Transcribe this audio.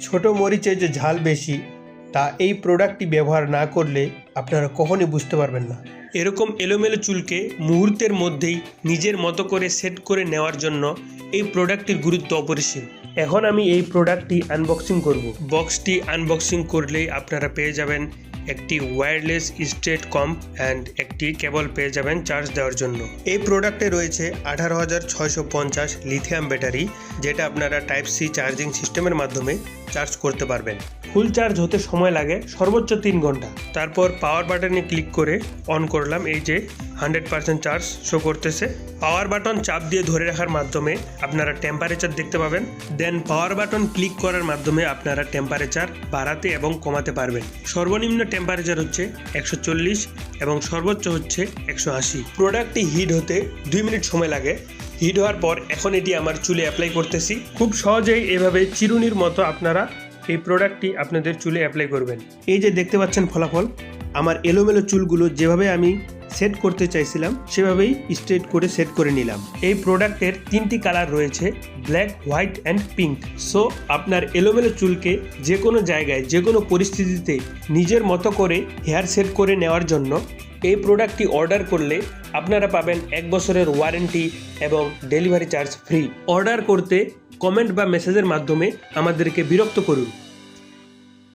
ছোট মরিচে যে ঝাল বেশি তা এই প্রোডাক্টটি ব্যবহার না করলে আপনারা কখনই বুঝতে পারবেন না। এরকম এলোমেলো চুলকে মুহূর্তের মধ্যেই নিজের মতো করে সেট করে নেওয়ার জন্য এই প্রোডাক্টটির গুরুত্ব অপরিসীম। এখন আমি এই প্রোডাক্টটি আনবক্সিং করব। বক্সটি আনবক্সিং করলেই আপনারা পেয়ে যাবেন একটি ওয়্যারলেস স্ট্রেট কম্প অ্যান্ড একটি কেবল পেয়ে যাবেন চার্জ দেওয়ার জন্য। এই প্রোডাক্টে রয়েছে 18,650 লিথিয়াম ব্যাটারি, যেটা আপনারা টাইপ সি চার্জিং সিস্টেমের মাধ্যমে চার্জ করতে পারবেন। ফুল চার্জ হতে সময় লাগে সর্বোচ্চ 3 ঘন্টা। তারপর পাওয়ার বাটনে ক্লিক করে অন করলাম। এই যে 100% চার্জ শো করতেছে। পাওয়ার বাটন চাপ দিয়ে ধরে রাখার মাধ্যমে আপনারা টেম্পারেচার দেখতে পাবেন। দেন পাওয়ার বাটন ক্লিক করার মাধ্যমে আপনারা টেম্পারেচার বাড়াতে এবং কমাতে পারবেন। সর্বনিম্ন টেম্পারেচার হচ্ছে 140 এবং সর্বোচ্চ হচ্ছে 180। প্রোডাক্টটি হিট হতে 2 মিনিট সময় লাগে। হিট হওয়ার পর এখন এটি আমার চুলে অ্যাপ্লাই করতেছি। খুব সহজেই এভাবে চিরুনির মতো আপনারা এই প্রোডাক্টটি আপনাদের চুলে অ্যাপ্লাই করবেন। এই যে দেখতে পাচ্ছেন ফলাফল, আমার এলোমেলো চুলগুলো যেভাবে আমি সেট করতে চাইছিলাম সেভাবেই স্ট্রেট করে সেট করে নিলাম। এই প্রোডাক্টের 3টি কালার রয়েছে, black, white and pink. So আপনার এলোমেলো চুলকে যে কোনো জায়গায় যে কোনো পরিস্থিতিতে নিজের মতো করে হেয়ার সেট করে নেওয়ার জন্য এই প্রোডাক্টটি অর্ডার করলে আপনারা পাবেন 1 বছরের ওয়ারেন্টি এবং ডেলিভারি চার্জ ফ্রি। অর্ডার করতে কমেন্ট বা মেসেজের মাধ্যমে আমাদেরকে বিরক্ত করুন।